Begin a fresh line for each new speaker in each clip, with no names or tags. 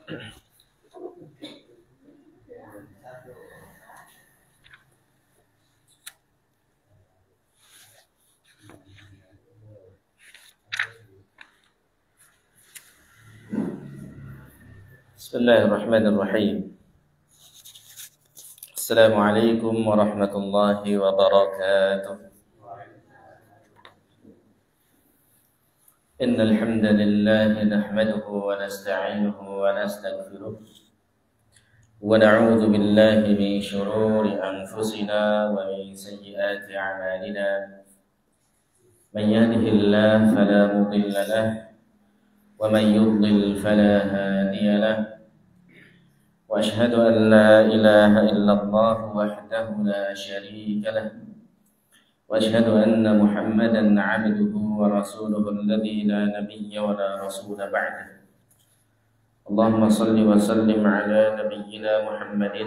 Bismillahirrahmanirrahim. Assalamualaikum warahmatullahi wabarakatuh. Innal hamdalillah nahmaduhu wa nasta'inuhu wa nastaghfiruh wa na'udzu billahi min shururi anfusina wa min sayyiati a'malina. Man yahdihillahu fala mudilla lahu wa man yudlil fala hadiya lahu. وأشهد أن لا إله إلا الله وحده لا شريك له وأشهد أن محمدا عبده ورسوله الذي لا نبي ولا رسول بعده. اللهم صل وسلم على نبينا محمد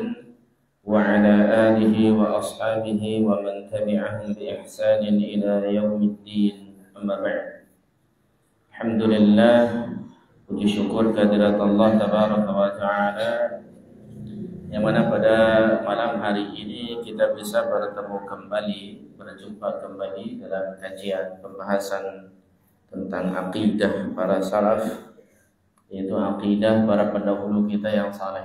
وعلى آله وأصحابه ومن تبعهم بإحسان إلى يوم الدين. أما بعد. الحمد لله, puji syukur kehadirat Allah Tabaraka wa Ta'ala, yang mana pada malam hari ini kita bisa bertemu kembali, berjumpa kembali dalam kajian pembahasan tentang akidah para salaf, yaitu akidah para pendahulu kita yang saleh,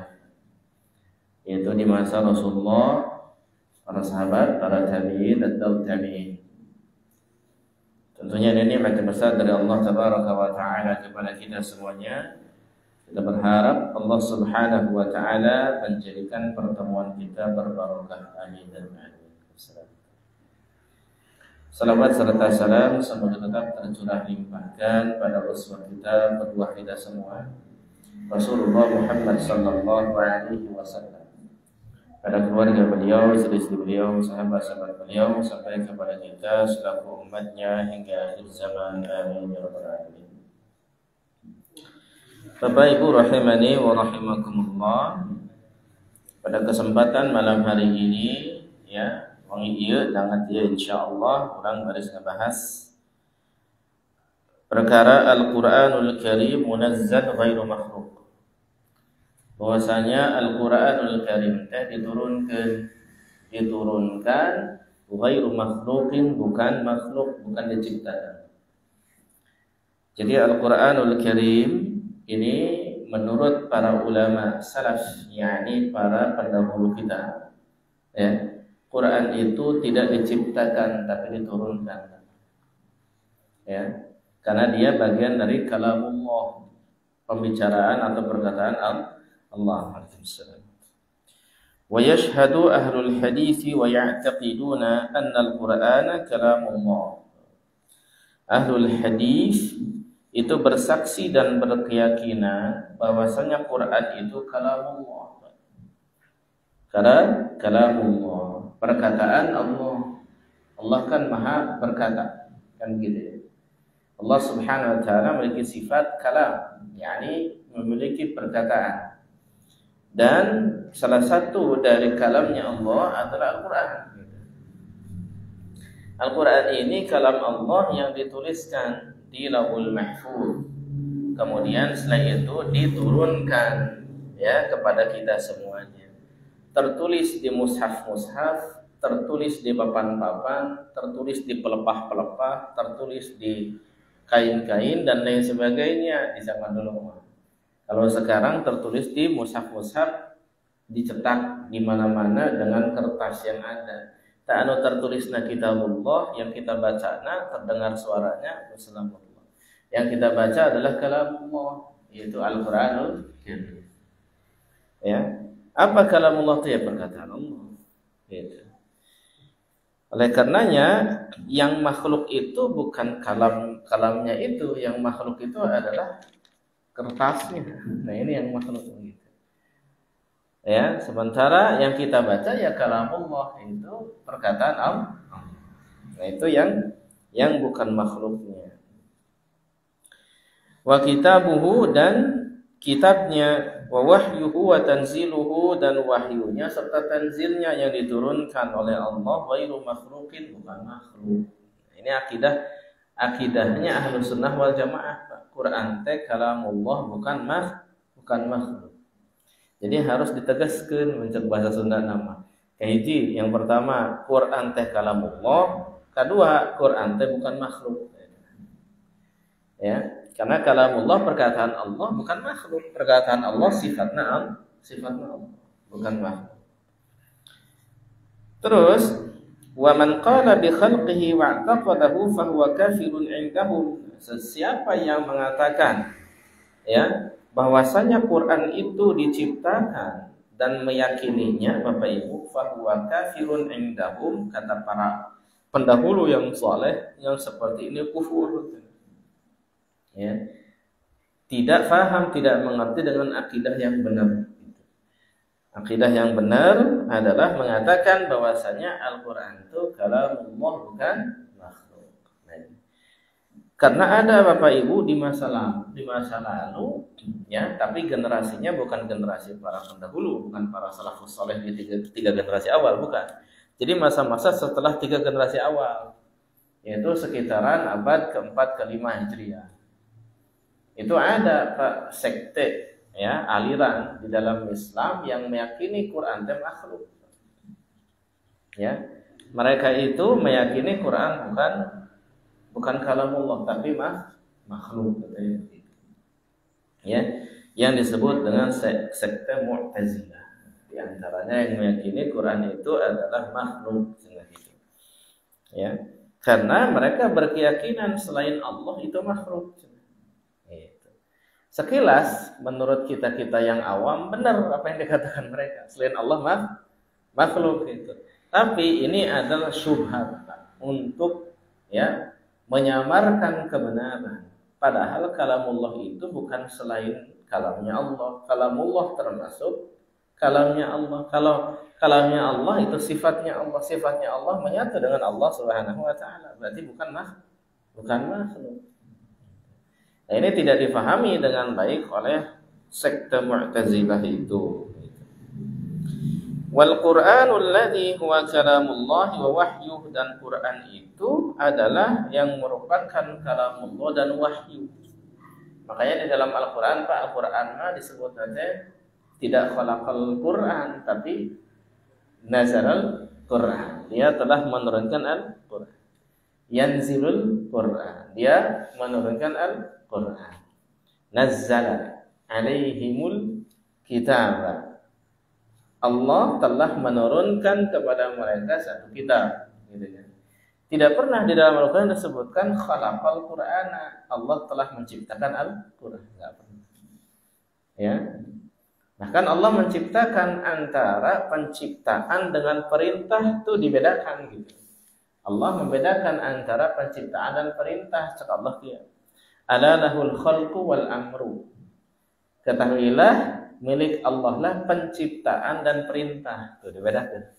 yaitu di masa Rasulullah, para sahabat, para tabi'in dan tabi'in. Tentunya ini nikmat besar dari Allah Tabaraka wa Ta'ala kepada kita semuanya. Kita berharap Allah Subhanahu wa Ta'ala menjadikan pertemuan kita berbarokah. Amin dan amin. Salawat serta salam semoga tetap tercurah limpahkan pada uswah kita, kedua kita semua, Rasulullah Muhammad sallallahu alaihi wasallam, pada keluarga beliau, istri-istri beliau, sahabat-sahabat beliau, sampai kepada kita selaku umatnya hingga akhir zaman. Amin ya rabbal alamin. Bapak Ibu rahimani wa rahimakumullah, pada kesempatan malam hari ini ya, wangi ieu dangat ieu insyaallah urang baris ngebahas perkara Al-Qur'anul Karim munazzal ghairu makhluk. Bahwasanya Al-Qur'anul Karim teh diturunkan ghairu makhlukin, bukan makhluk, bukan diciptakan. Jadi Al-Qur'anul Karim ini menurut para ulama salaf, yakni para pendahulu kita, ya, Quran itu tidak diciptakan tapi diturunkan, ya, karena dia bagian dari kalamullah, pembicaraan atau perkataan Allah. Wa yashhadu ahlul hadits wa ya'taqiduna anna al-Qur'ana kalamullah. Ahlul hadits itu bersaksi dan berkeyakinan bahwasanya Quran itu kalamullah. Karena kalamullah, perkataan Allah. Allah kan maha berkata, kan gitu. Allah Subhanahu wa Ta'ala memiliki sifat kalam, yakni memiliki perkataan. Dan salah satu dari kalamnya Allah adalah Al-Quran. Al-Quran ini kalam Allah yang dituliskan di Lauhul Mahfuz. Kemudian setelah itu diturunkan ya kepada kita semuanya. Tertulis di mushaf-mushaf, tertulis di papan-papan, tertulis di pelepah-pelepah, tertulis di kain-kain dan lain sebagainya di zaman dulu. Kalau sekarang tertulis di mushaf-mushaf, dicetak di mana-mana dengan kertas yang ada. Tak anu tertulisna kitabullah, yang kita bacana terdengar suaranya Rasulullah. Yang kita baca adalah kalamullah, yaitu Al-Qur'anul Karim. Ya. Apa kalamullah itu? Ya perkataan Allah. Gitu. Oleh karenanya yang makhluk itu bukan kalamnya itu, yang makhluk itu adalah kertasnya. Nah, ini yang makhluk gitu. Ya, sementara yang kita baca ya kalamullah, itu perkataan Allah. Nah, itu yang bukan makhluknya. Wa kitabuhu, dan kitabnya, wa wahyuhu wa tanziluhu, dan wahyunya serta tanzilnya yang diturunkan oleh Allah ghairu makhlukin, bukan makhluk. Ini akidahnya Ahlus Sunnah wal Jamaah. Quran teh kalamullah, bukan bukan makhluk. Jadi harus ditegaskan mencek bahasa Sunda nama. Kahiji yang pertama Quran teh kalamullah, kedua Quran teh bukan makhluk. Ya, karena kalamullah perkataan Allah bukan makhluk, perkataan Allah sifatnya Allah, bukan makhluk. Terus wa man qala bi khalqihi wa i'taqadahu fa huwa kafirun 'indahu. Siapa yang mengatakan ya bahwasanya Quran itu diciptakan dan meyakininya, Bapak Ibu, fa huwa kafirun 'indahum, kata para pendahulu yang saleh, yang seperti ini kufur. Ya. Tidak faham, tidak mengerti dengan akidah yang benar. Akidah yang benar adalah mengatakan bahwasanya Al-Quran itu kalamullah, bukan makhluk. Karena ada Bapak Ibu di masa lalu ya, tapi generasinya bukan generasi para pendahulu, bukan para salafus saleh di tiga generasi awal, bukan. Jadi masa-masa setelah 3 generasi awal, yaitu sekitaran abad ke-4 ke-5 Hijriah. Itu ada Pak sekte ya, aliran di dalam Islam yang meyakini Quran itu makhluk. Ya. Mereka itu meyakini Quran bukan kalamullah tapi makhluk, ya. Yang disebut dengan sekte Mu'tazilah. Di antaranya yang meyakini Quran itu adalah makhluk, ya. Karena mereka berkeyakinan selain Allah itu makhluk. Sekilas menurut kita yang awam benar apa yang dikatakan mereka, selain Allah makhluk itu. Tapi ini adalah syubhat untuk ya menyamarkan kebenaran. Padahal kalamullah itu bukan selain kalamnya Allah. Kalamullah termasuk kalamnya Allah. Kalau kalamnya Allah itu sifatnya Allah, sifatnya Allah menyatu dengan Allah Subhanahu wa taala. Berarti bukan makhluk. Nah, ini tidak difahami dengan baik oleh sekte Mu'tazilah itu. Wal Qur'anul ladzi huwa kalamullah wa wahyuh, dan Quran itu adalah yang merupakan kalamullah dan wahyu. Makanya di dalam Al-Qur'an Al-Qur'an disebut saja tidak khalaqal Qur'an, tapi nazalal Qur'an. Dia telah menurunkan Al-Qur'an. Yanzilul Qur'an. Dia menurunkan Al-Qur'an. Nazzala alaihimul kitab. Allah telah menurunkan kepada mereka satu kitab, gitu kan. Tidak pernah di dalam Al-Qur'an disebutkan khalaqal Qur'ana. Allah telah menciptakan Al-Qur'an, enggak pernah. Ya. Bahkan Allah menciptakan, antara penciptaan dengan perintah itu dibedakan gitu. Allah membedakan antara penciptaan dan perintah. Cak Allah dia, ala lahul khalqu wal amru. Ketahuilah milik Allah lah penciptaan dan perintah. Itu dibedakan.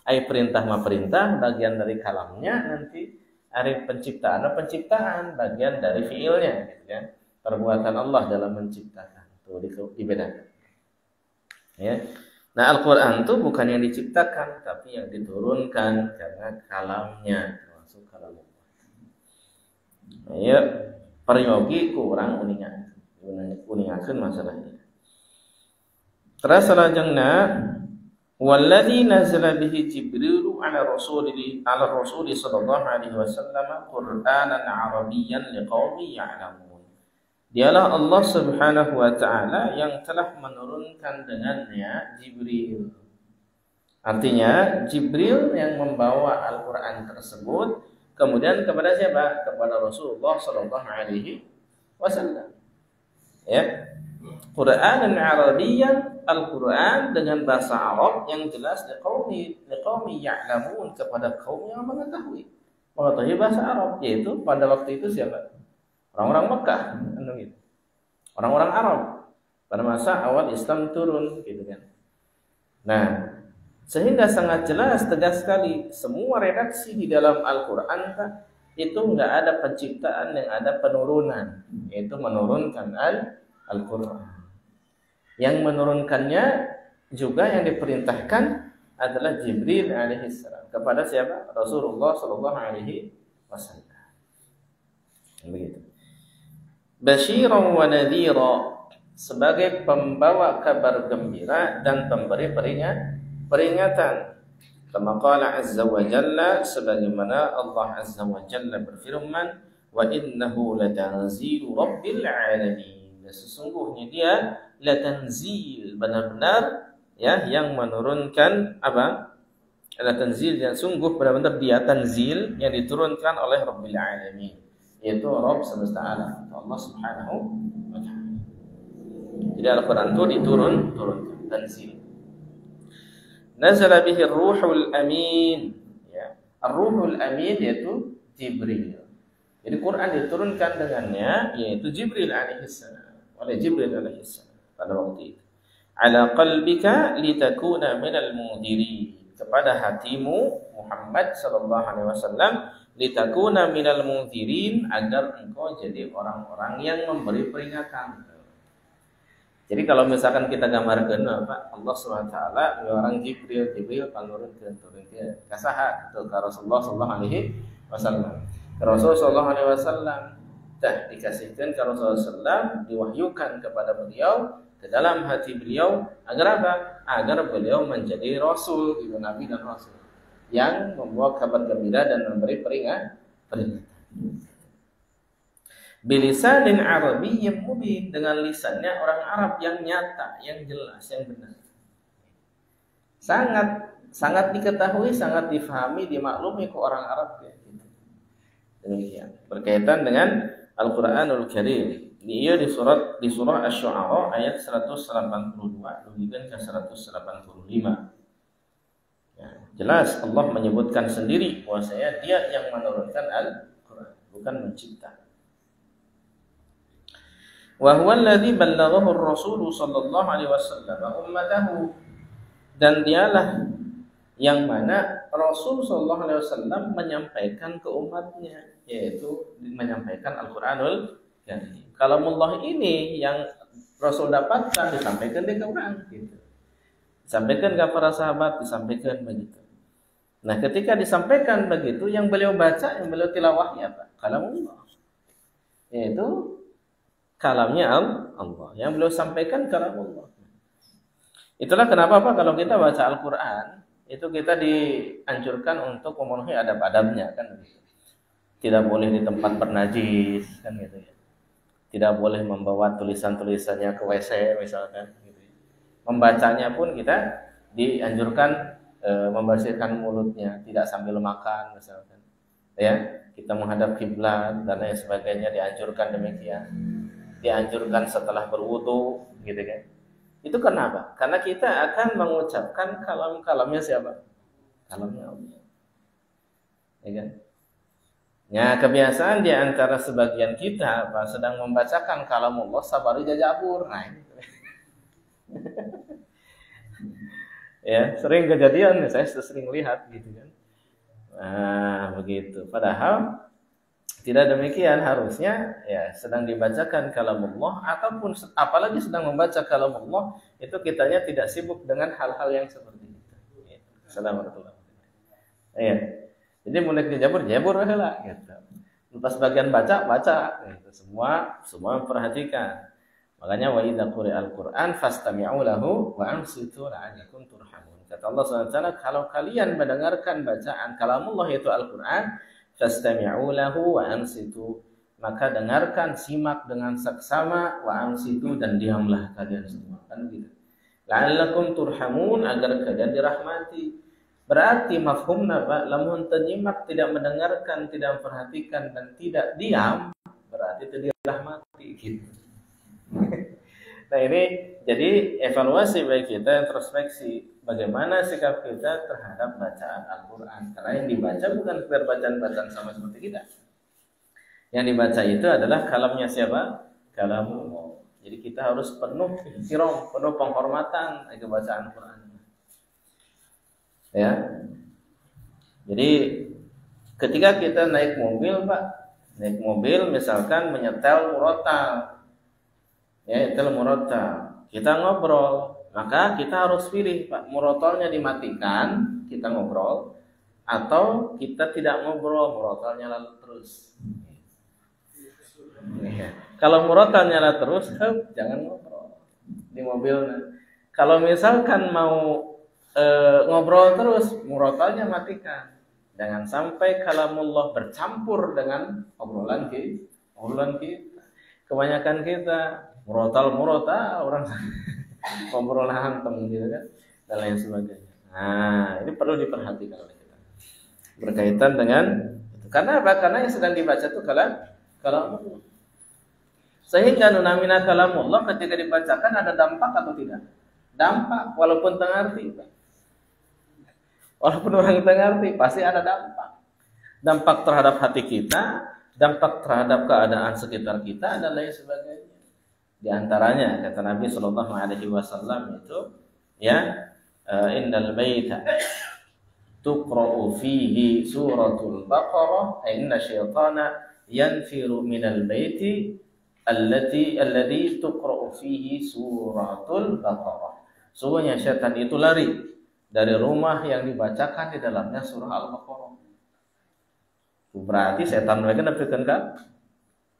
Ai perintah mah perintah, bagian dari kalamnya, nanti ari penciptaan bagian dari fiilnya, gitu kan. Perbuatan Allah dalam menciptakan. Itu dibedakan. Ya. Nah, Al-Quran itu bukan yang diciptakan, tapi yang diturunkan karena kalamnya, termasuk kalam Allah. Ya, peryogi kurang uningakeun masalahnya. Terus selanjutnya, walladzi nazala bihi Jibril ala Rasulih sallallahu alaihi wasallam Qur'anan Arabiyyan liqaumin ya'lamun. Dialah Allah Subhanahu wa taala yang telah menurunkan dengannya Jibril. Artinya Jibril yang membawa Al-Qur'an tersebut kemudian kepada siapa? Kepada Rasulullah sallallahu alaihi wasallam. Ya. Qur'anan Arabiyyan, Al-Qur'an dengan bahasa Arab yang jelas liqaumi ya'lamun, kepada kaum yang mengetahui bahasa Arab, yaitu pada waktu itu siapa? Orang-orang Mekah, orang-orang Arab pada masa awal Islam turun, gitu kan. Nah, sehingga sangat jelas, tegas sekali, semua redaksi di dalam Al-Quran itu nggak ada penciptaan, yang ada penurunan, yaitu menurunkan Al-Quran. Yang menurunkannya juga yang diperintahkan adalah Jibril alaihissalam kepada siapa? Rasulullah sallallahu alaihi wasallam. Begitu. Basyiran wa nadhira, sebagai pembawa kabar gembira dan pemberi peringatan. Kama qala azza wa jalla, sebagaimana Allah azza wa jalla berfirman, wa innahu latanzilu rabbil alamin. Dan sesungguhnya dia latanzil, benar-benar ya yang menurunkan apa? Latanzil, yang sungguh benar-benar dia tanzil yang diturunkan oleh Rabbil alamin, yaitu Rabb semesta alam, Allah Subhanahu wa taala. Jadi Al-Qur'an itu diturunkan tanzil. Nazala bihi ar-ruhul amin, ya. Ar-ruhul amin yaitu Jibril. Jadi Quran diturunkan dengannya yaitu Jibril alaihissalam, oleh Jibril alaihissalam pada waktu itu. Ala qalbika litakuna minal mundirin, kepada hatimu Muhammad sallallahu alaihi wasallam, litakuna minal mundirin, agar engkau jadi orang-orang yang memberi peringatan. Jadi kalau misalkan kita gambarkan apa, Allah Subhanahu wa taala orang Jibril panurunkeun ke kasaha ke Rasulullah sallallahu alaihi wasallam. Rasul sallallahu alaihi wasallam dah dikasihkan ke Rasulullah sallallahu, diwahyukan kepada beliau ke dalam hati beliau agar apa? Agar beliau menjadi rasul, ibu nabi dan rasul yang membawa kabar gembira dan memberi peringatan. Bilisanin Arabiyyin mubin, dengan lisannya orang Arab yang nyata, yang jelas, yang benar. Sangat diketahui, sangat difahami, dimaklumi ke orang Arab ya, gitu. Demikian. Berkaitan dengan Al-Qur'anul Karim. Dia di surah Asy-Syu'ara ayat 182 demikian ke 185. Ya, jelas Allah menyebutkan sendiri bahwasanya dia yang menurunkan Al-Qur'an, bukan mencipta. Wa huwa alladhi ballaghahu ar-rasul sallallahu alaihi wasallam ummatahu, dan dialah yang mana Rasul sallallahu alaihi wasallam menyampaikan ke umatnya, yaitu menyampaikan Al-Qur'anul Karim. Kalamullah ini yang Rasul dapatkan disampaikan di Quran gitu. Disampaikan ke para sahabat, disampaikan begitu. Nah, ketika disampaikan begitu, yang beliau baca, yang beliau tilawahnya apa? Kalamullah. Yaitu kalamnya Allah, yang beliau sampaikan kalamullah. Itulah kenapa Pak, kalau kita baca Al-Qur'an itu kita dianjurkan untuk memenuhi adab-adabnya kan gitu. Tidak boleh di tempat bernajis kan gitu ya. Tidak boleh membawa tulisan-tulisannya ke WC misalkan gitu. Membacanya pun kita dianjurkan membersihkan mulutnya, tidak sambil makan misalkan. Ya, kita menghadap kiblat dan lain sebagainya dianjurkan demikian. Dianjurkan setelah berwudu gitu kan. Itu kenapa? Karena kita akan mengucapkan kalam-kalamnya siapa? Kalamnya Allah. Ya kan? Ya, kebiasaan di antara sebagian kita apa, sedang membacakan kalamullah sabari jajabur. Nah, ini. Ya, sering kejadian, saya sering lihat gitu kan. Nah, begitu. Padahal tidak demikian, harusnya ya sedang dibacakan kalamullah ataupun apalagi sedang membaca kalamullah itu kitanya tidak sibuk dengan hal-hal yang seperti itu. Assalamualaikum. Ya. Jadi mulai jabur heula gitu. Lepas bagian baca gitu. Semua perhatikan. Makanya wa idza quri'al Qur'an fastami'u lahu wa ansitu la'allakum turhamun. Kata Allah SWT, kalau kalian mendengarkan bacaan kalamullah yaitu Al-Qur'an, fastami'u lahu wa ansitu, maka dengarkan, simak dengan saksama, wa ansitu, dan diamlah kalian semua. Kan gitu. La'allakum turhamun, agar kalian dirahmati. Berarti mafhumna Pak, lamun tenyimak, tidak mendengarkan, tidak memperhatikan dan tidak diam, berarti tidak dirahmati gitu. Nah, ini jadi evaluasi bagi kita, introspeksi bagaimana sikap kita terhadap bacaan Al-Qur'an. Karena yang dibaca bukan sekedar bacaan-bacaan sama seperti kita. Yang dibaca itu adalah kalamnya siapa? Kalamullah. Jadi kita harus penuh ihtiram, penuh penghormatan ke bacaan Al-Qur'an. Ya. Jadi ketika kita naik mobil, Pak, naik mobil misalkan menyetel murotal. Ya, nyetel murotal. Kita ngobrol, maka kita harus pilih, Pak, murotalnya dimatikan, kita ngobrol, atau kita tidak ngobrol, murotal nyala terus. Ya. Kalau murotal nyala terus, jangan ngobrol. di mobil. Kalau misalkan mau ngobrol terus, murotalnya matikan. Jangan sampai kalamullah bercampur dengan obrolan kita. Kebanyakan kita murotal orang ngobrol hantem gitu kan, dan lain sebagainya. Nah, ini perlu diperhatikan oleh kita. Berkaitan dengan itu. Karena apa? Karena yang sedang dibaca itu kalamullah. Sehingga nunamina kalamullah ketika dibacakan ada dampak atau tidak? Dampak, walaupun tengah arti. Walaupun orang tengah arti, pasti ada dampak. Dampak terhadap hati kita, dampak terhadap keadaan sekitar kita, dan lain sebagainya. Di antaranya, kata Nabi SAW itu, ya, innal baita tuqra'u fihi suratul Baqarah, inna syaitana yanfiru minal baiti alladhi tuqra'u fihi suratul Baqarah. Sungguhnya syaitan itu lari dari rumah yang dibacakan di dalamnya surah Al-Baqarah. Berarti setan mereka dapatkan kan?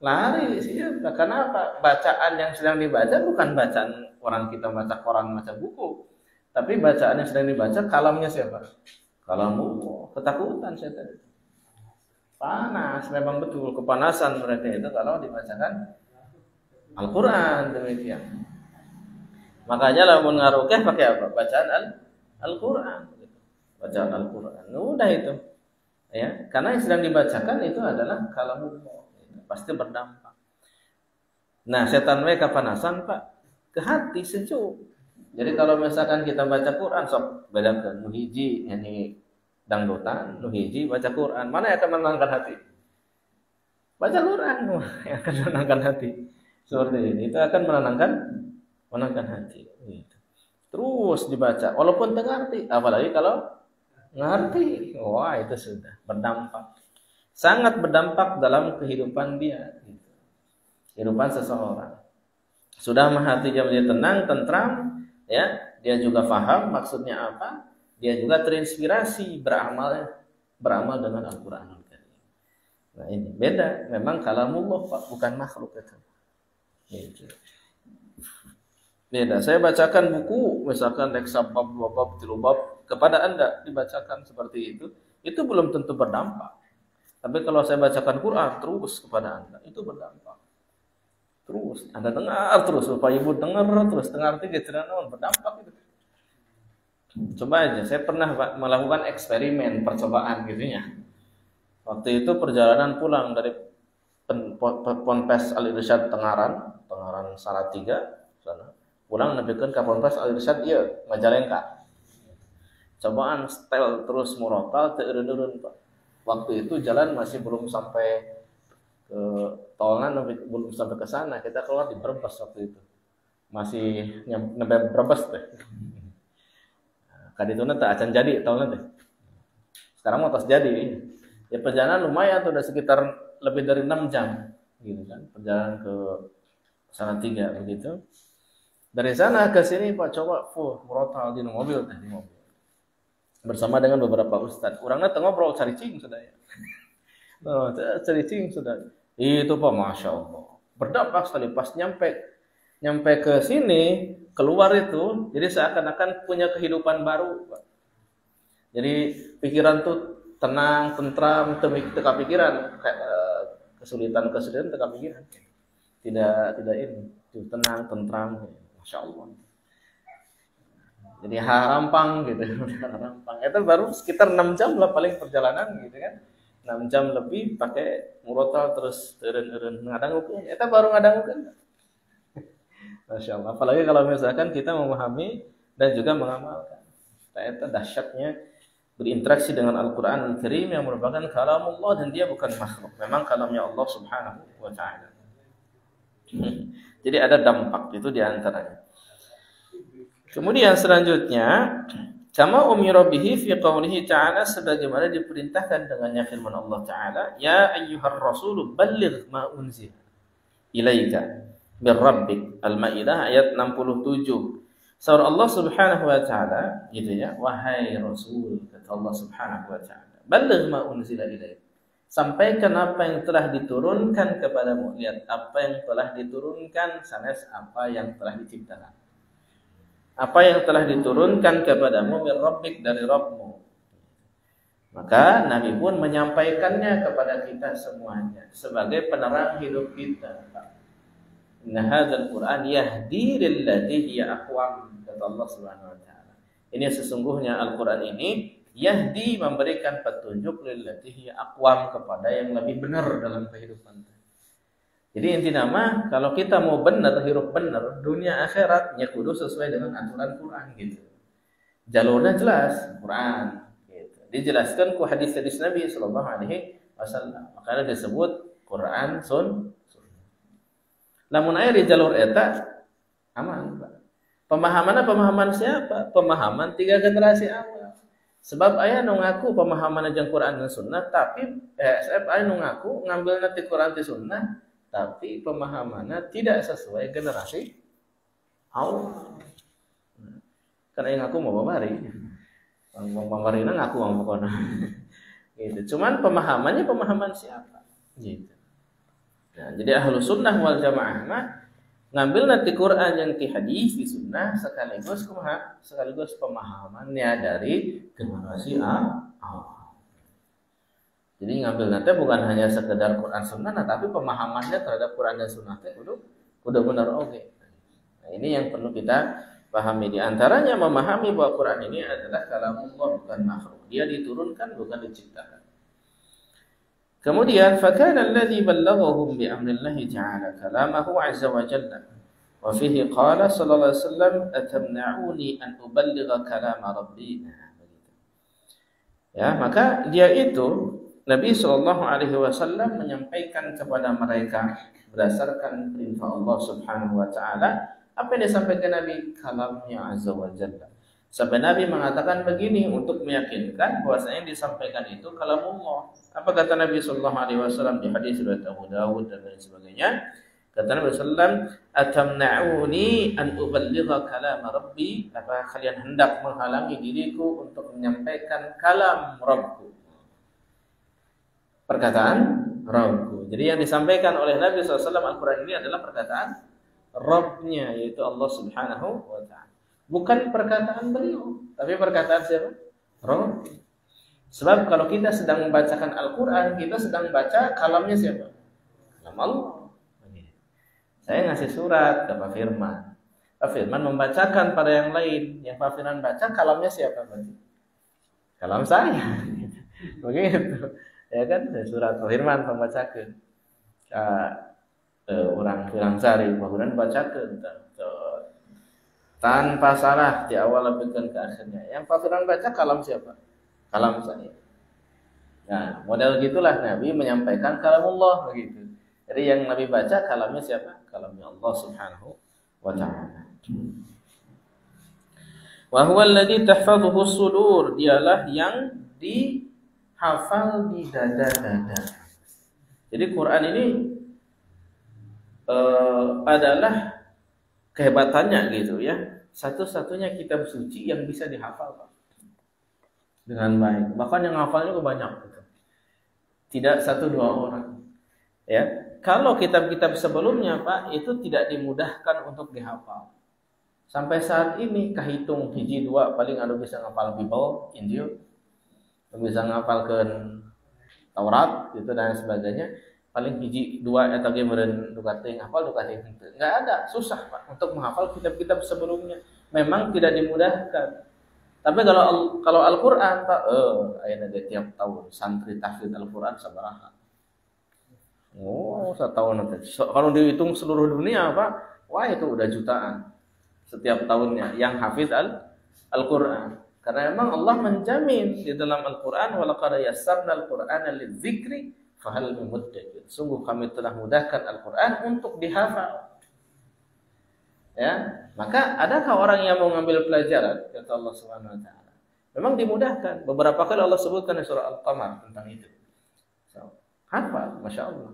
Lari sih. Karena apa? Bacaan yang sedang dibaca bukan bacaan orang kita baca koran, baca buku. Tapi bacaan yang sedang dibaca kalamnya siapa? Kalamullah. Ketakutan setan. Panas, memang betul kepanasan mereka itu kalau dibacakan Al-Quran demikian. Makanya lamun ngaruqyah pakai apa? Bacaan Al-Quran. Bacaan Al-Quran. Udah itu. Ya, karena yang sedang dibacakan itu adalah kalamullah. Pasti berdampak. Nah, setan mereka kepanasan, Pak. Ke hati sejuk. Jadi kalau misalkan kita baca Quran, sok bedakan. Nuhiji, ini dangdutan. Nuhiji, baca Quran. Mana yang akan menenangkan hati? Baca Quran. Yang akan menenangkan hati. Seperti ini. Itu akan menenangkan hati. Gitu. Terus dibaca. Walaupun tengah arti. Apalagi kalau ngerti. Wah, itu sudah berdampak. Sangat berdampak dalam kehidupan dia. Gitu. Kehidupan seseorang. Sudah hatinya menjadi tenang, tentram. Ya, dia juga paham maksudnya apa. Dia juga terinspirasi beramal dengan Al-Quran. Nah ini beda. Memang kalamullah, Pak, bukan makhluk itu. Gitu. Beda. Saya bacakan buku, misalkan leksa bab, 2 bab, 3 bab kepada Anda dibacakan seperti itu belum tentu berdampak. Tapi kalau saya bacakan Quran terus kepada Anda, itu berdampak. Terus Anda dengar terus, Bapak Ibu dengar terus, dengar berdampak itu. Coba aja, saya pernah melakukan eksperimen percobaan gitu ya. Waktu itu perjalanan pulang dari Ponpes Al-Irsyad Tengaran Salatiga sana. Pulang nebikeun ka Ponpes Al-Irsyad ieu Majalengka. Cobaan setel terus murotal teu eureun-eureun, Pak. Waktu itu jalan masih belum sampai ke tolongan, belum sampai ke sana. Kita keluar di Brebes waktu itu. Masih nyampe Brebes teh. Kadituna teh acan jadi tolongna teh. Sekarang mau tos jadi. Ya perjalanan lumayan tuh, udah sekitar lebih dari 6 jam gitu kan. Perjalanan ke Salatiga begitu. Dari sana ke sini Pak coba murotal di mobil. Bersama dengan beberapa ustadz. Orangnya tengah ngobrol caricing sudah ya. Caricing sudah. Itu Pak, Masya Allah. Berdampak sekali pas nyampe ke sini, keluar itu, jadi seakan-akan punya kehidupan baru, Pak. Jadi pikiran tuh tenang, tentram, teka pikiran, kayak kesulitan teka pikiran. Tidak ini, tenang, tentram, Masya Allah. Jadi harampang gitu, harampang. Itu baru sekitar 6 jam lah paling perjalanan gitu kan. 6 jam lebih pakai murotal terus eureun ngadangukeun. Eta baru ngadangukeun. Masya Allah. Apalagi kalau misalkan kita memahami dan juga mengamalkan. Eta dahsyatnya berinteraksi dengan Al-Qur'an Al-Karim yang merupakan kalamullah dan dia bukan makhluk. Memang kalamnya Allah Subhanahu wa taala. Jadi ada dampak itu di antaranya. Kemudian selanjutnya, kama umira bihi fi qoulihi ta'ala, sebagaimana diperintahkan dengannya firman Allah Ta'ala, ya ayyuhar rasul balligh ma unzila ilaika bir rabbik. Al-Maidah ayat 67. Surah Allah Subhanahu wa taala gitu ya, wahai rasul, kata Allah Subhanahu wa taala, balligh ma unzila ilaika, Sampaikan apa yang telah diturunkan kepadamu. Lihat, apa yang telah diturunkan sanes apa yang telah diciptakan. Apa yang telah diturunkan kepadamu min rabbik, dari Rabbmu. Maka Nabi pun menyampaikannya kepada kita semuanya sebagai penerang hidup kita. Inna hadzal Qur'an yahdi lillati hiya aqwam, kata Allah Subhanahu wa taala. Ini sesungguhnya Al-Qur'an ini yahdi, memberikan petunjuk lillati hiya aqwam, kepada yang lebih benar dalam kehidupan. Jadi inti nama, kalau kita mau benar, hidup benar dunia akhiratnya kudu sesuai dengan aturan Quran gitu. Jalurnya jelas, Quran gitu. Dijelaskan ku hadis-hadis Nabi sallallahu alaihi wasallam. Makanya disebut Quran sunnah. Lamun aya di jalur eta aman, Pak. Pemahaman siapa? Pemahaman 3 generasi awal. Sebab aya nu ngaku pemahaman jeung Quran dan Sunnah, tapi aya nu ngaku ngambil nanti Quran dan Sunnah, tapi pemahamannya tidak sesuai generasi awal. Karena yang ngaku mau babari, mau babarina ngaku mau pokona. Gitu. Cuman pemahamannya pemahaman siapa? Gitu. Nah, jadi ahlu sunnah wal jamaah mah ngambil nanti Quran yang di hadis di sunnah sekaligus pemahamannya dari generasi awal. Jadi ngambil nanti bukan hanya sekedar Quran sunnah, tapi pemahamannya terhadap Quran dan sunnah itu udah benar oke. Nah, ini yang perlu kita pahami. Di antaranya memahami bahwa Quran ini adalah kalamullah, bukan makhluk. Dia diturunkan, bukan diciptakan. Kemudian fakana alladhi ballaghahum bi amrillahi ta'ala kalamahu 'azza wa jalla. Wa fihi qala sallallahu alaihi wasallam atamna'uni an uballigha kalama rabbi. Ya, maka dia itu Nabi sallallahu alaihi wasallam menyampaikan kepada mereka berdasarkan perintah Allah Subhanahu wa taala apa yang disampaikan Nabi, kalamnya 'azza wa jalla. Sampai Nabi mengatakan begini untuk meyakinkan bahwasanya yang disampaikan itu kalamullah. Apa kata Nabi sallallahu alaihi wasallam di hadis riwayat Abu Dawud dan lain sebagainya? Kata Nabi sallallahu, "Atamna'uni an uballigha kalam Rabbi?" Apa kalian hendak menghalangi diriku untuk menyampaikan kalam Rabbku? Perkataan Rabbku. Jadi yang disampaikan oleh Nabi sallallahu alaihi wasallam Al-Qur'an ini adalah perkataan Rabbnya, yaitu Allah Subhanahu wa taala. Bukan perkataan beliau, tapi perkataan siapa? Rabb. Sebab kalau kita sedang membacakan Al-Quran, kita sedang baca kalamnya siapa? Kalam Allah. Saya ngasih surat ke Pak Firman. Pak Firman membacakan pada yang lain. Yang Pak Firman baca kalamnya siapa? Kalam saya. Begitu. Ya kan? Surat Pak Firman membacakan. Orang Firman Sari, Pak Firman bacakan. Tanpa salah di awal lebihkan ke akhirnya. Yang Pak Firman baca kalam siapa? Kalam saya. Nah, model gitulah Nabi menyampaikan kalamullah begitu. Jadi yang Nabi baca kalamnya siapa? Kalamnya Allah Subhanahu wa taala. Wa huwa alladhi tahfazuhu as-sudur, dialah yang dihafal di dada-dada. Jadi Quran ini adalah kehebatannya gitu ya. Satu-satunya kitab suci yang bisa dihafal Pak, dengan baik. Bahkan yang hafalnya banyak gitu. Tidak 1-2 orang. Ya. Kalau kitab-kitab sebelumnya Pak itu tidak dimudahkan untuk dihafal. Sampai saat ini kahitung hiji 2 paling anu bisa ngapal Bible, Injil, bisa ngapalkeun Taurat gitu dan sebagainya. Paling hiji 2 eta ge meureun duka teuing hafal duka teuing henteu. Enggak ada, susah Pak untuk menghafal kitab-kitab sebelumnya. Memang tidak dimudahkan. Tapi kalau Al-Qur'an Pak, ayeuna ge tiap tahun santri tahfidz Al-Qur'an sabaraha. Oh, satahun teh. Kalau dihitung seluruh dunia Pak, wah itu udah jutaan setiap tahunnya yang hafidz Al-Qur'an. Karena memang Allah menjamin di dalam Al-Qur'an walaqad yassarna Al-Qur'ana lidzikri fahal muddakir. Sungguh kami telah mudahkan Al-Quran untuk dihafal. Ya, maka adakah orang yang mau ngambil pelajaran? Kata Allah Subhanahu wa taala. Memang dimudahkan. Beberapa kali Allah sebutkan di surah Al-Qamar tentang itu. So, hafal, Masya Allah.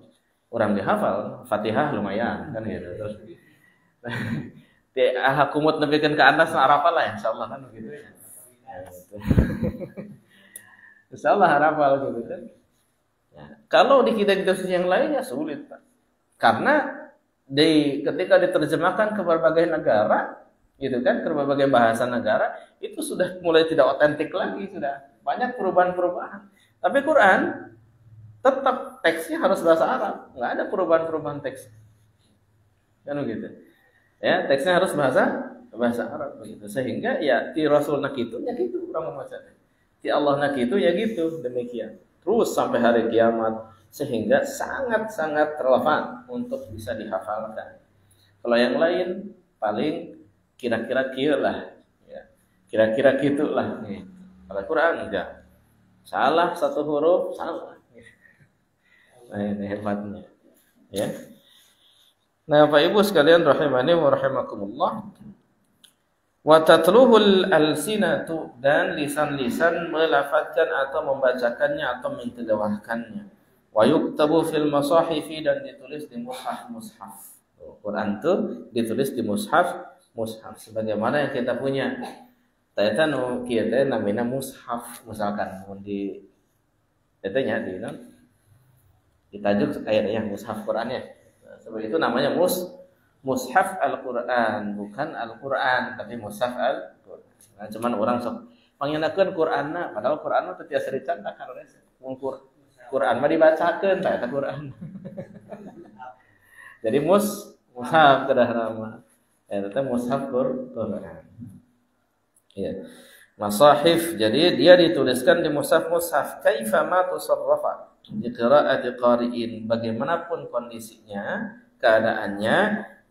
Orang dihafal, Fatihah lumayan kan gitu. Terus kumut nebikeun ke atas hafal lah insyaallah kan begitu ya. Insyaallah hafal gitu kan. Ya. Kalau di kitab-kitab yang lainnya sulit, Pak. Karena ketika diterjemahkan ke berbagai negara, gitu kan, ke berbagai bahasa negara, itu sudah mulai tidak otentik lagi, sudah banyak perubahan-perubahan. Tapi Quran tetap teksnya harus bahasa Arab, nggak ada perubahan-perubahan teks, kan begitu. Ya, teksnya harus bahasa Arab begitu. Sehingga ya ti Rasul nak itu ya gitu orang membaca. Ti Allah nak itu ya gitu, demikian. Terus sampai hari kiamat, sehingga sangat-sangat relevan untuk bisa dihafalkan. Kalau yang lain paling kira-kira kieulah, ya. Kira-kira gitulah. Kalau Quran enggak. Salah satu huruf salah. Nah, ini hebatnya. Ya. Nah, Bapak Ibu sekalian rahimani wa rahimakumullah. Wa tatluhul alsinatu, dan lisan-lisan melafazkan atau membacakannya atau mentilawahkannya. Wa yuktabu fil masahifi, dan ditulis di mushaf. Quran itu ditulis di mushaf sebagaimana yang kita punya. Tayata nu kieu teh namina mushaf, misalkan mun di tetenya di ditajuk ayatnya mushaf Qurannya. Seperti itu namanya mushaf Al-Qur'an, bukan Al-Qur'an tapi mushaf Al-Qur'an. Nah, cuman orang sok panggilnakeun Qur'anna, padahal Qur'an teh tiasa dicandak karena Qur'an mah dibacakeun tah eta Qur'an. Jadi mushaf kedah nama. Eta teh mushaf Qur'an. Ya. Masahif, jadi dia dituliskan di mushaf. Kaifa ma tusarrafa di qiraati qari'in, bagaimanapun kondisinya, keadaannya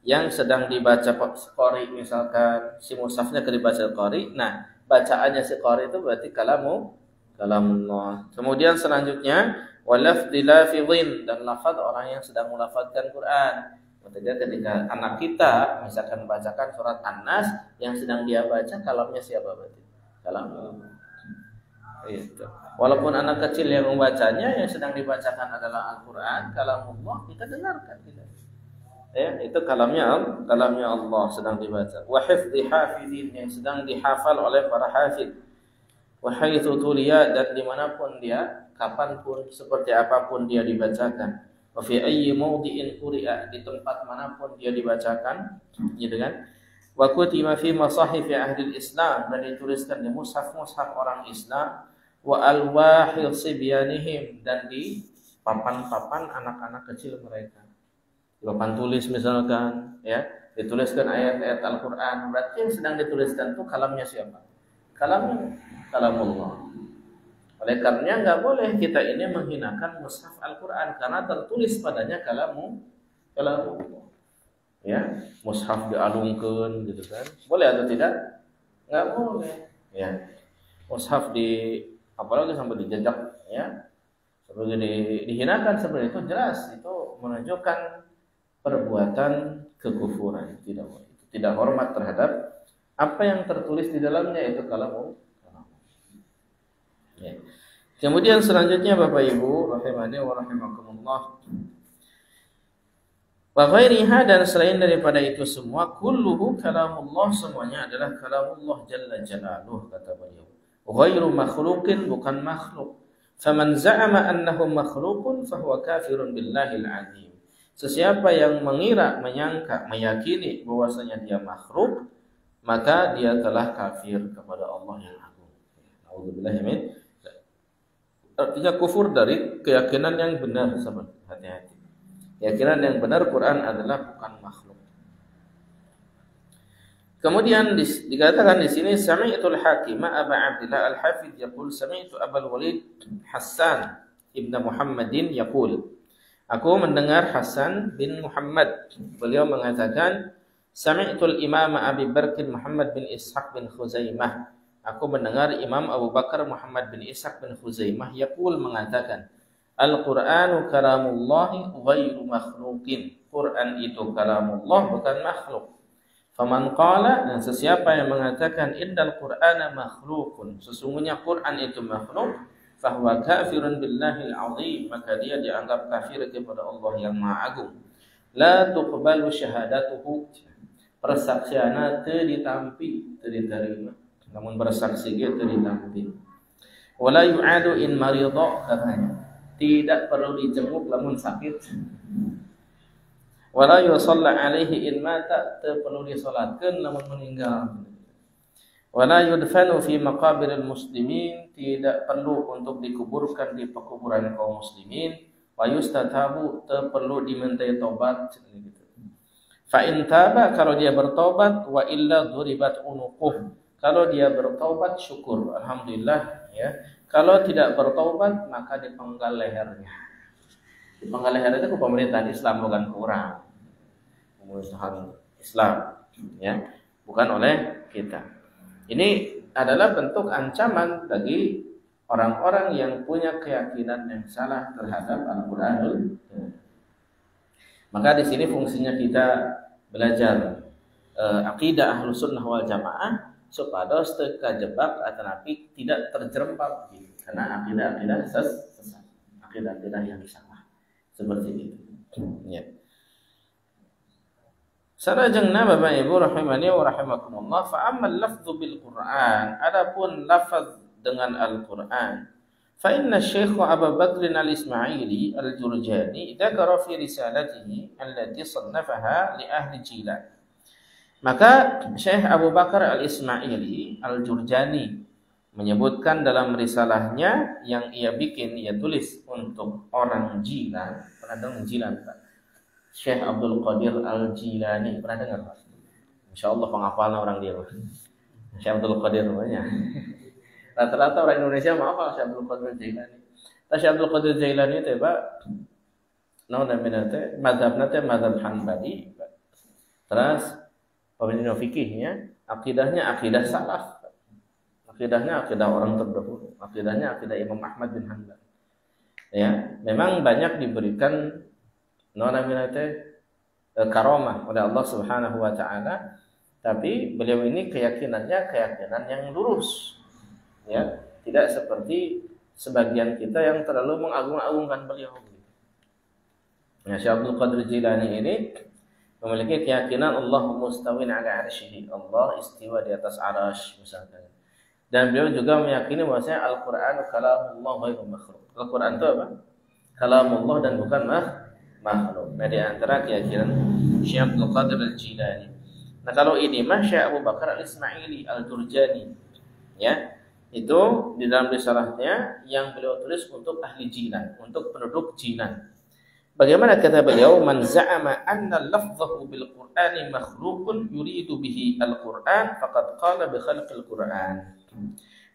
yang sedang dibaca qari, misalkan si mushafnya dibaca qari, nah bacaannya si qari itu berarti kalamullah. Kemudian selanjutnya walafdhi lafidhin, dan lafaz orang yang sedang melafazkan Quran. Ketika anak kita misalkan membacakan surat An-Nas, yang sedang dia baca kalamnya siapa berarti? Kalamullah. Itu. Walaupun anak kecil yang membacanya, yang sedang dibacakan adalah Al-Quran, kalamullah, kita dengarkan kita. Ya, itu kalamnya Allah sedang dibaca. Wa hifdhi hafidhin, yang sedang dihafal oleh para hafidh. Wa haitsu tuliya, dan dimanapun dia, kapanpun, seperti apapun dia dibacakan. Wa fi ayyi mawdi'in quri'a, di tempat manapun dia dibacakan, gitu kan? Wa kutima fi masahif ahli Islam, dan dituliskan di mushaf-mushaf orang Islam. Wa alwahi sibyanihim, dan di papan-papan anak-anak kecil mereka. Papan tulis misalkan, ya, dituliskan ayat-ayat Al-Qur'an, berarti yang sedang dituliskan itu kalamnya siapa? Kalamullah. Oleh karenanya enggak boleh kita ini menghinakan mushaf Al-Qur'an karena tertulis padanya kalamullah. Ya, mushaf dialungkeun gitu kan. Boleh atau tidak? Enggak boleh. Ya. Mushaf apalagi sampai dijejak, ya. Seperti dihinakan seperti itu, jelas itu menunjukkan perbuatan kekufuran, tidak hormat terhadap apa yang tertulis di dalamnya, itu kalamullah. Ya. Kemudian selanjutnya Bapak Ibu rahimani wa rahimakumullah, wa ghairiha, dan selain daripada itu semua, kulluhu kalamullah, semuanya adalah kalamullah jalla jalaluh, kata beliau. Ghairu makhluqin, bukan makhluk. Faman za'ama annahu makhluqun fahuwa kafirun billahil azim. Sesiapa yang mengira, menyangka, meyakini bahwasanya dia makhluk, maka dia telah kafir kepada Allah yang agung. Nauzubillah min. Artinya kufur dari keyakinan yang benar, sahabat. Hati-hati. Keyakinan yang benar Quran adalah bukan makhluk. Kemudian dikatakan di sini sami'tul Hakim Abu Abdillah Al-Hafidh yaqul sami'tu Abul Walid Hasan ibn Muhammadin yaqul, aku mendengar Hasan bin Muhammad, beliau mengatakan sami'tul Imam Abi Bakr Muhammad bin Ishaq bin Khuzaimah, aku mendengar Imam Abu Bakar Muhammad bin Ishaq bin Khuzaimah yaqul, mengatakan Al-Qur'anu kalamullahi ghairu makhluqin, Quran itu kalamullah, bukan makhluk. Faman qala, dan sesiapa yang mengatakan innal Qur'ana makhluqun, sesungguhnya Quran itu makhluk, fahuwa kafirun billahil azim, maka dia dianggap kafir kepada Allah yang Maha Agung. La tuqbalu syahadatuhu, persaksianna teu ditampi, teu diterima, namun bersaksi ge teu ditampi. Wala yu'adu in maridha, katanya tidak perlu dijenguk lamun sakit. Wala yusalla alaihi in mata, teu perlu disalatkeun lamun meninggal. Wala yudfanu fi maqabiril muslimin, tidak perlu untuk dikuburkan di pekuburan kaum muslimin. Wa yustatabu, teu perlu dimintai tobat gitu. Fa in taba, kalau dia bertobat, wa illa duribat unuquh, kalau dia bertobat syukur, alhamdulillah ya. Kalau tidak bertobat maka dipenggal lehernya. Dipenggal leher itu ke pemerintahan Islam, bukan kurang. Pemerintahan Islam ya, bukan oleh kita. Ini adalah bentuk ancaman bagi orang-orang yang punya keyakinan yang salah terhadap Al-Qur'anul. Maka di sini fungsinya kita belajar akidah Ahlus Sunnah wal Jamaah supados teu kajebak atanapi tidak terjerembab gitu. Karena akidah-akidah sesat, akidah-akidah yang salah seperti itu. Ya. Sarajengna Bapak Ibu rahimani wa rahimakumullah, fa ammal lafdzu bil Qur'an, adapun lafaz dengan Al-Qur'an, fa inna Syekh Abu Bakr al-Ismaili al-Jurjani dzakara fi risalatihi allati sannafaha li ahli Jilan. Maka Syekh Abu Bakar al-Ismaili al-Jurjani menyebutkan dalam risalahnya yang ia bikin, ia tulis untuk orang Jilan. Pernah dengar Jilan Pak? Syekh Abdul Qadir al-Jilani, pernah dengar Pak? Insyaallah penghafalnya orang dia. Syekh Abdul Qadir namanya. Rata-rata orang Indonesia menghafal Syekh Abdul Qadir al-Jilani. Syekh Abdul Qadir al-Jilani itu Pak, naon namanya teh? Mazhabna teh mazhab Hanbali. Terus pemimpin fikihnya, akidahnya akidah salaf. Akidahnya akidah orang terdahulu. Akidahnya akidah Imam Ahmad bin Hanbal. Ya, memang banyak diberikan karomah oleh Allah Subhanahu wa taala, tapi beliau ini keyakinannya keyakinan yang lurus. Ya, tidak seperti sebagian kita yang terlalu mengagung-agungkan beliau. Nah, Syekh Abdul Qadir Jilani ini memiliki keyakinan Allah mustawin ala arsyihi, Allah istiwa di atas arsy misalkan. Dan beliau juga meyakini bahwasanya Al-Qur'an kalamullah ghairu makhluk. Al-Qur'an itu apa? Kalamullah dan bukan makhluk. Nah, di antara keyakinan Syekh Abdul Qadir Al-Jilani. Nah, kalau ini mah Syekh Abu Bakar Al-Ismaili Al-Jurjani, ya, itu di dalam risalahnya yang beliau tulis untuk ahli Jilan, untuk penduduk Jilan. Bagaimana kata beliau, man za'ama anna lafzahu bil Qur'ani makhluqun yuridu bihi al-Qur'an faqad qala bi khalqil Qur'an.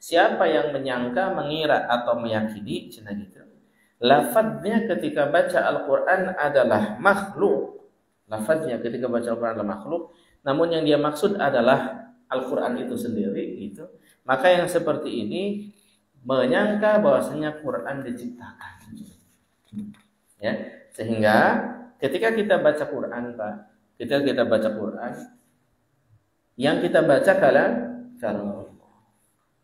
Siapa yang menyangka, mengira atau meyakini cenah gitu, lafadznya ketika baca Al-Qur'an adalah makhluk, lafadznya ketika baca Al-Qur'an adalah makhluk, namun yang dia maksud adalah Al-Qur'an itu sendiri gitu, maka yang seperti ini menyangka bahwasanya Qur'an diciptakan. Ya, sehingga ketika kita baca Quran, Pak, ketika kita baca Quran, yang kita baca kalam Allah.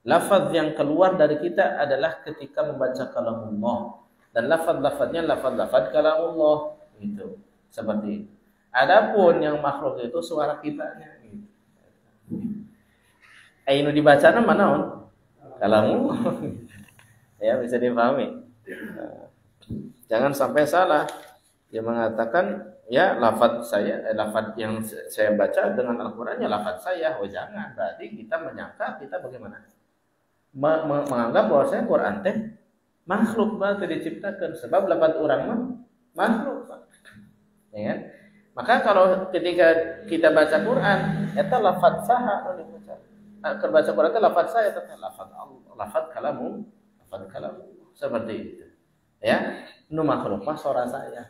Lafaz yang keluar dari kita adalah ketika membaca kalam Allah, dan lafaz-lafaznya lafaz-lafaz kalam Allah gitu. Seperti itu. Adapun yang makhluk itu suara kitanya gitu. Ainu dibacana mana on? Kalam Allah. Ya, bisa dipahami. Jangan sampai salah. Dia mengatakan, ya lafaz saya, lafaz yang saya baca dengan Al-Qur'annya lafaz saya. Oh jangan, berarti kita menyangka kita bagaimana? Menganggap bahwasanya Quran teh makhluk, berarti diciptakan. Sebab lafaz orang mah makhluk, ya kan? Maka kalau ketika kita baca Quran, eta lafaz saha anu dibaca. Kerbaca Quran itu lafaz saya, tapi lafaz Allah, lafaz kalamu, seperti itu. Ya, nu makhluk mah suara saya.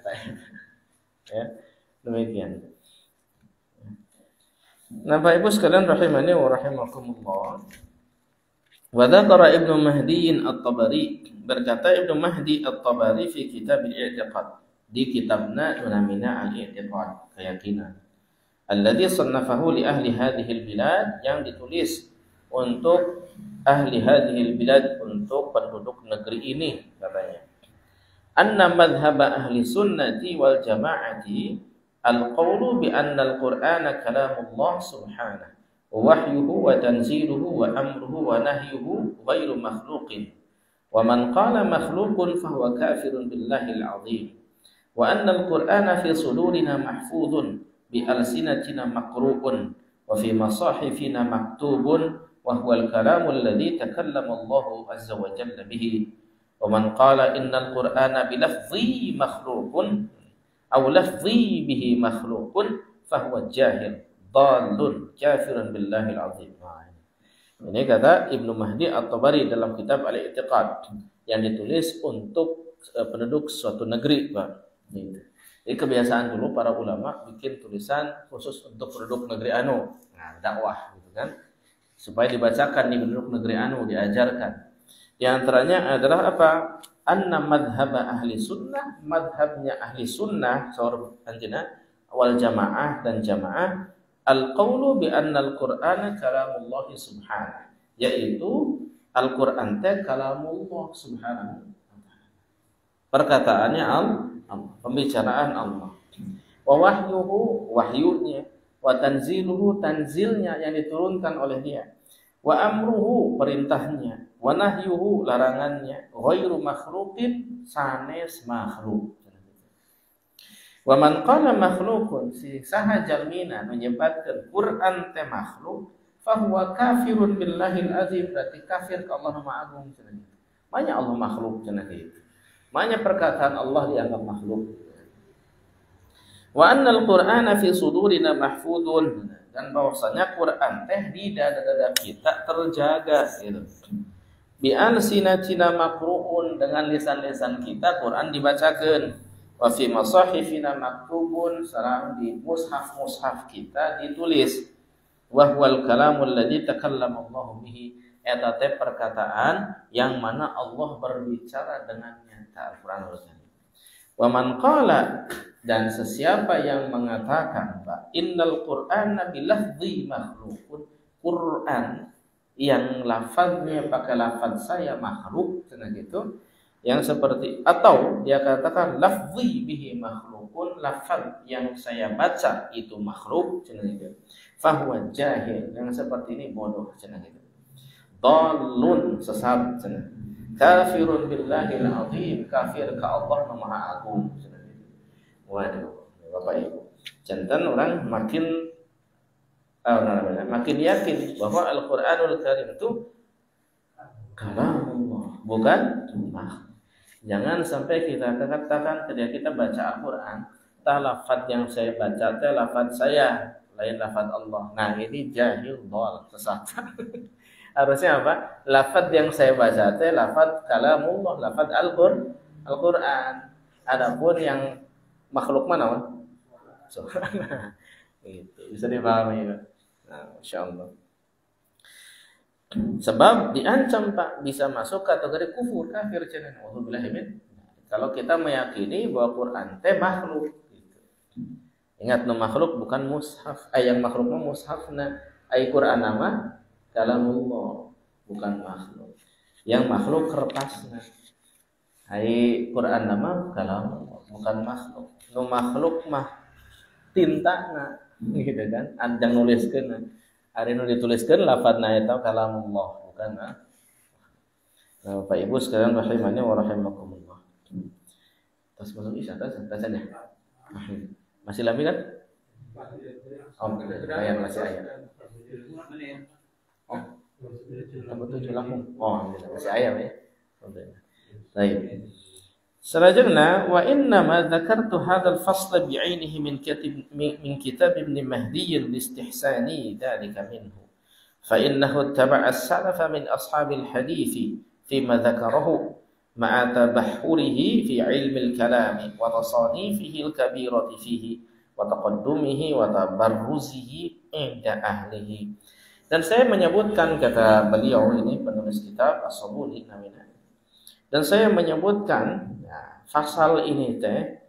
Ya, demikian. Nah, Bapak Ibu sekalian rahimani wa rahimakumullah. Wa dzakara Ibnu Mahdi At-Tabari, berkata Ibnu Mahdi At-Tabari fi kitab al-i'tiqad, di kitabna namina al-i'tiqad, keyakinan. Alladhi sannafahu li ahli hadhil bilad, yang ditulis untuk ahli hadhil bilad, untuk penduduk negeri ini katanya. Anna madhhab ahli sunnati wal jama'ati al-qawlu bi anna al-Qur'ana kalamullah subhanahu wa wahyuhu wa tanziluhu wa amruhu wa nahyuhu ghairu makhluqin Wa man qala makhluqun fahuwa kafirun billahil azim. Wa anna al-Qur'ana fi sudurina mahfudun bi alsinatina maqru'un wa fi masahifina maktubun wa huwa al-kalamu alladhi takallama Allah azza wa jalla bihi. Wa man qala innal Qur'ana bi lafzi makhluqun aw lafzi bihi makhluqun fahuwa jahil dhalun kafirun billahil azim. Ini kata Ibnu Mahdi At-Tabari dalam kitab Al-I'tiqad yang ditulis untuk penduduk suatu negeri, Pak. Jadi kebiasaan dulu para ulama bikin tulisan khusus untuk penduduk negeri anu, dakwah gitu kan, supaya dibacakan di penduduk negeri anu, diajarkan. Di antaranya adalah apa? Anna madhhab ahli sunnah, madhabnya ahli sunnah saur anjeunna wal jamaah dan jamaah al-qawlu bi anna al-Qur'ana kalamullah subhanahu, yaitu Al-Qur'an teh kalamullah subhanahu, perkataannya Allah, pembicaraan Allah. Wa wahyuhu, wahyunya, wa tanziluhu, tanzilnya yang diturunkan oleh dia. Wa amruhu, perintahnya, wa nahyuhu, larangannya, ghairu makhluqin, sanes makhluk. Wa man qala makhluqun, si saha jalmina menyebutkan Quran teh makhluk, fahuwa kafirun billahil azim, berarti kafir ke Allah Maha Agung cenah gitu. Manya Allah makhluk cenah gitu. Manya perkataan Allah dianggap makhluk. Wa annal Qur'ana fi sudurina mahfudun, dan bahwasanya Quran teh di dada-dada kita terjaga gitu. Bi alsinatina maqru'un, dengan lisan-lisan kita Quran dibacakeun. Wa fi masahifina maktubun, sareng di mushaf-mushaf kita ditulis. Wa huwal kalamul ladzi takallama Allah bihi, eta teh perkataan yang mana Allah berbicara dengannya, Al-Qur'an Al-Karim. Wa man qala, dan sesiapa yang mengatakan bahwa innal Qur'ana bilafzi makhluqun, Quran yang lafaznya pakai lafaz saya makhluk, cenah gitu. Yang seperti, atau dia katakan lafzi bihi makhlukun, lafaz yang saya baca itu makhluk, cenah gitu. Fahuwa jahil, yang seperti ini bodoh, cenah gitu. Dhalun, sesat, cenah. Kafirun billahil azim, kafir ke Allah Maha Agung, cenah gitu. Waduh, Bapak Ibu. Jantan orang makin yakin bahwa Al-Qur'anul Karim itu kalamullah, bukan makhluk. Jangan sampai kita katakan ketika kita baca Al-Quran, lafaz yang saya baca teh lafaz saya, lain lafaz Allah. Nah, ini jahil, dhal, sesat. Harusnya apa? Lafaz yang saya baca teh lafaz kalamullah, lafaz Al-Quran. Adapun yang makhluk mana? Itu bisa dipahami ya. Nah, insyaallah. Sebab diancam Pak, bisa masuk kategori kufur, kafir cenah. Wallahu min. Kalau kita meyakini bahwa Quran teh makhluk gitu. Ingat, no makhluk bukan mushaf. Yang makhluk mah mushafna. Quran nama kalamullah, bukan makhluk. Yang makhluk kertasna. Quran nama kalamullah, bukan makhluk. No makhluk mah tintana gitu kan. Andang nuliskeun. Hari ini dituliskan lafadzna eta kalamullah, bukan Nah, Bapak Ibu sekalian rahimani wa rahimakumullah. Tas masuk isya tasanya. Masih lami kan? Oh, ayat masih ayat. Oh, tambah 7 langsung. Oh, masih ayat ya. Baik. Selanjutnya, wa inna ma dzakartu hadzal fasla bi'ainihi min kitab Ibn Mahdi al-Istihsani dzalika minhu. Fa innahu taba'a as-salaf min ashabil hadits fima dzakarahu ma'a tabahhurihi fi 'ilmi al-kalam wa tasanifihi al-kabirati fihi wa taqaddumihi wa tabarruzihi 'inda ahlihi. Dan saya menyebutkan, kata beliau ini penulis kitab As-Sabuni namanya. Dan saya menyebutkan pasal ini teh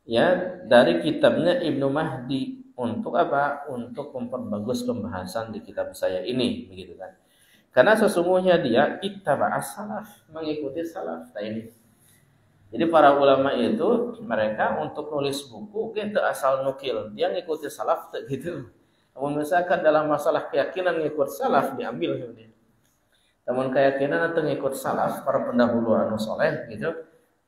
ya dari kitabnya Ibnu Mahdi, untuk apa? Untuk memperbagus pembahasan di kitab saya ini, begitu kan? Karena sesungguhnya dia ittaba'as salaf, mengikuti salaf. Nah ini. Jadi para ulama itu mereka untuk nulis buku gitu asal nukil, dia ngikuti salaf gitu. Namun misalkan dalam masalah keyakinan ngikut salaf diambil gitu. Namun keyakinan atau ngikut salaf para pendahulu anu soleh gitu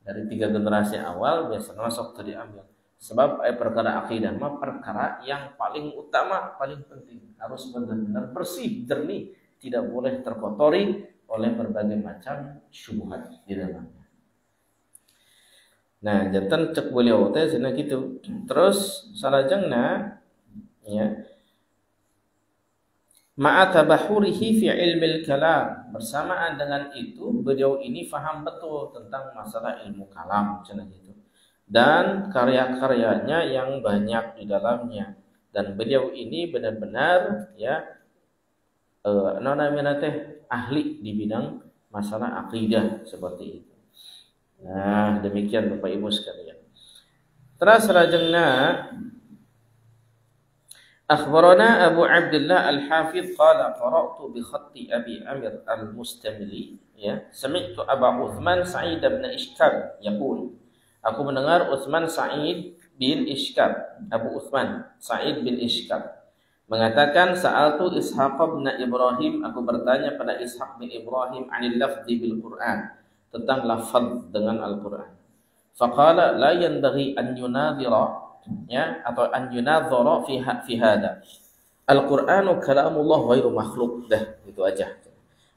dari 3 generasi awal biasanya masuk tuh diambil. Sebab perkara akidah mah perkara yang paling utama, paling penting. Harus benar-benar bersih, jernih, tidak boleh terkotori oleh berbagai macam syubhat di dalamnya. Nah, jantan cek beliau teh cenah gitu. Terus salajengna ya ma'a tabahurihi fi ilmil kalam. Bersamaan dengan itu beliau ini faham betul tentang masalah ilmu kalam cenah gitu. Dan karya-karyanya yang banyak di dalamnya. Dan beliau ini benar-benar ya ahli di bidang masalah akidah seperti itu. Nah, demikian Bapak Ibu sekalian. Terus salajengna akhbarana Abu Abdullah Al-Hafidh qala qara'tu bi khatti Abi Amir Al-Mustamili ya sami'tu Abu Uthman Sa'id bin Ishkab yaqul aku mendengar Utsman Sa'id bin Ishkab, Abu Utsman Sa'id bin Ishkab mengatakan sa'altu Ishaq bin Ibrahim, aku bertanya pada Ishaq bin Ibrahim anil lafzi bil Quran, tentang lafaz dengan Al-Quran. Faqala la yanbaghi an yunadhira ya atau an yunadhara fi hada. Al-Qur'anu kalamullah ghairu makhluq. Dah, itu aja.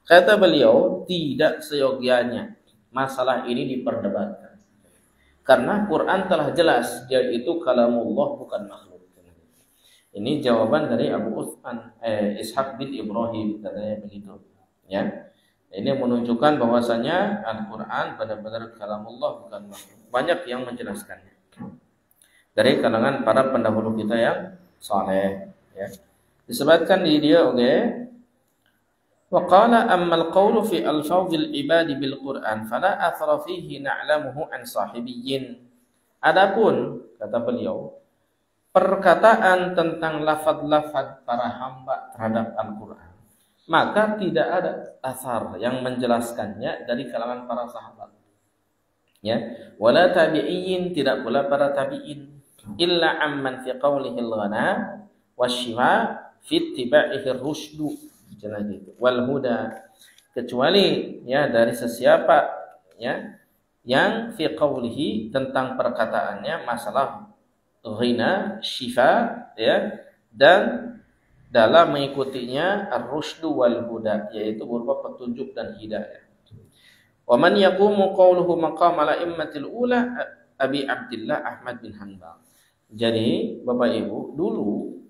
Kata beliau, tidak seyogianya masalah ini diperdebatkan. Karena Quran telah jelas yaitu kalamullah bukan makhluk. Ini jawaban dari Abu Uthman Ishaq bin Ibrahim katanya begitu. Ya. Ini menunjukkan bahwasanya Al-Quran benar-benar kalamullah bukan makhluk. Banyak yang menjelaskannya. Dari kalangan para pendahulu kita yang saleh ya. Disebutkan di dia wa qala amma al-qawlu fi alfadhil ibadi bil Qur'an fala athara fihi na'lamuhu an sahibiyyin. Adapun kata beliau perkataan tentang lafaz-lafaz para hamba terhadap Al-Qur'an maka tidak ada asar yang menjelaskannya dari kalangan para sahabat. Ya, wala tabi'in tidak pula para tabi'in illa amman fi qawlihi al-ghana wasyifa fi ittiba'ihi ar-rusydu gitu. Wal huda kecuali ya dari sesiapa ya yang fi qawlihi tentang perkataannya masalah ghina syifa ya dan dalam mengikutinya ar-rusydu wal huda yaitu berupa petunjuk dan hidayah. Wa man yaqumu qawluhu maqam al-a'immatil ula Abi Abdullah Ahmad bin Hanbal. Jadi Bapak Ibu dulu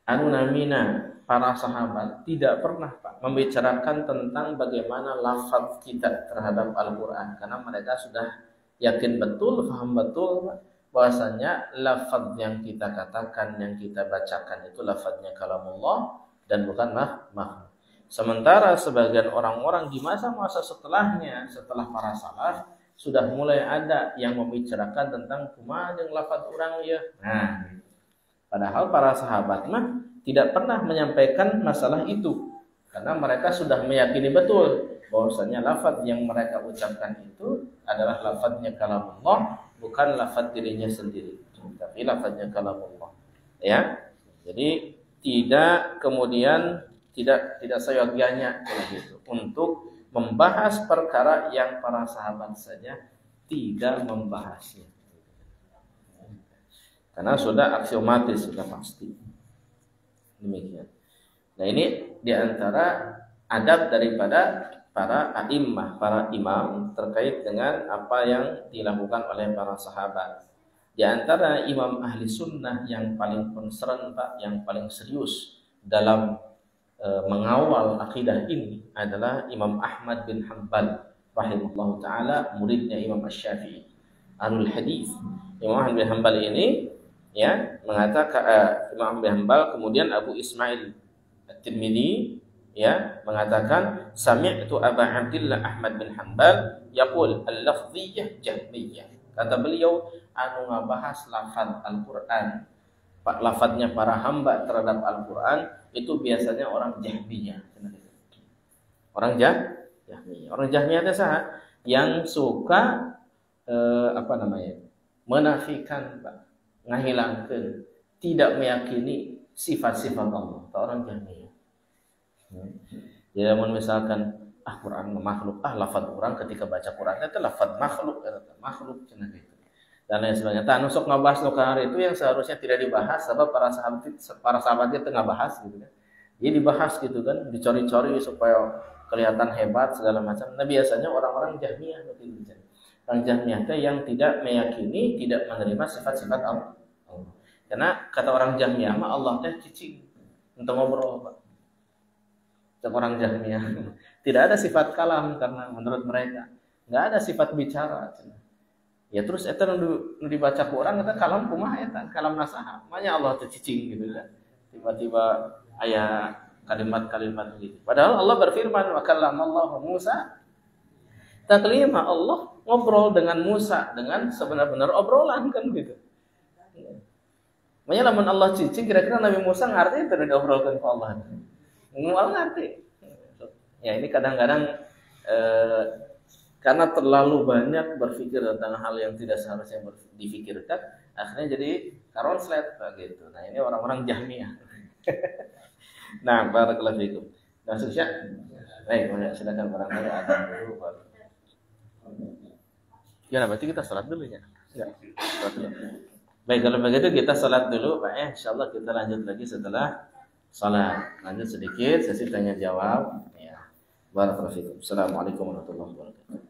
anu namina para sahabat tidak pernah Pak membicarakan tentang bagaimana lafaz kita terhadap Al-Quran karena mereka sudah yakin betul, paham betul bahwasanya lafaz yang kita katakan, yang kita bacakan itu lafaznya kalamullah dan bukan makhluk. Sementara sebagian orang-orang di masa-masa setelahnya, setelah para salaf sudah mulai ada yang membicarakan tentang kumaha jeung lafaz urang ya. Nah, padahal para sahabat mah tidak pernah menyampaikan masalah itu karena mereka sudah meyakini betul bahwasanya lafaz yang mereka ucapkan itu adalah lafaznya kalamullah bukan lafaz dirinya sendiri tapi lafaznya kalamullah ya. Jadi tidak kemudian tidak seyogianya gitu untuk membahas perkara yang para sahabat saja tidak membahasnya karena sudah aksiomatis, sudah pasti. Demikian. Nah ini diantara adab daripada para a'immah, para imam terkait dengan apa yang dilakukan oleh para sahabat. Di antara imam ahli sunnah yang paling concern Pak, yang paling serius dalam mengawal akidah ini adalah Imam Ahmad bin Hanbal rahimahullah ta'ala, muridnya Imam Asy-Syafi'i Ahlul Hadis. Imam Ahmad bin Hanbal ini ya mengatakan Imam bin Hanbal kemudian Abu Ismail At-Tirmidzi ya mengatakan sami'tu Abu Abdullah Ahmad bin Hanbal yaqul al-lafziyyah jahmiyah. Kata beliau anu ngabahas lafaz Al-Qur'an lafaznya para hamba terhadap Al-Qur'an itu biasanya orang Jahmiyah. Orang Jahmiyah. Orang Jahmiyah itu saha yang suka menafikan Pak, ngahilangkeun, tidak meyakini sifat-sifat Allah. Orang Jahmiyah. Jadi misalkan Quran makhluk, lafaz orang ketika baca Quran itu lafaz makhluk, makhluk cenah gitu. Dan lain sebagainya. Tah nusuk ngabahas nu itu yang seharusnya tidak dibahas, sebab para sahabat itu ngabahas gitu kan. Jadi dibahas gitu kan, dicori-cori supaya kelihatan hebat segala macam. Nah biasanya orang-orang Jahmiyah begitu. Orang Jahmiyah yang tidak meyakini, tidak menerima sifat-sifat Allah. Karena kata orang Jahmiyah mah Allah teh cicing untuk ngobrol, Pak. Orang Jahmiyah tidak ada sifat kalam karena menurut mereka nggak ada sifat bicara. Ya terus eta nu dibaca ku urang eta kalam kumaha eta? Kalam nasaha? Manya Allah teh cicing gitu kan. Tiba-tiba aya kalimat-kalimat gitu. Padahal Allah berfirman wa kallamallahu Musa taklima. Allah ngobrol dengan Musa dengan sebenar-benar obrolan kan gitu. Makanya lamun Allah cicing kira-kira Nabi Musa ngerti itu diobrolkan ku Allah. Mual ngerti. Ya ini kadang-kadang karena terlalu banyak berpikir tentang hal yang tidak seharusnya difikirkan, akhirnya jadi karonslet gitu. Nah ini orang-orang Jahmiyah. Nah, barakallahu fikum. Nah, susah. Baik, silakan barangkali ada dulu. Ya, berarti kita salat dulu ya. Ya, salat dulu. Baik, kalau begitu kita salat dulu, Pak. Insyaallah kita lanjut lagi setelah salat. Lanjut sedikit sesi tanya jawab. Ya. Barakallahu fikum. Assalamualaikum warahmatullahi wabarakatuh.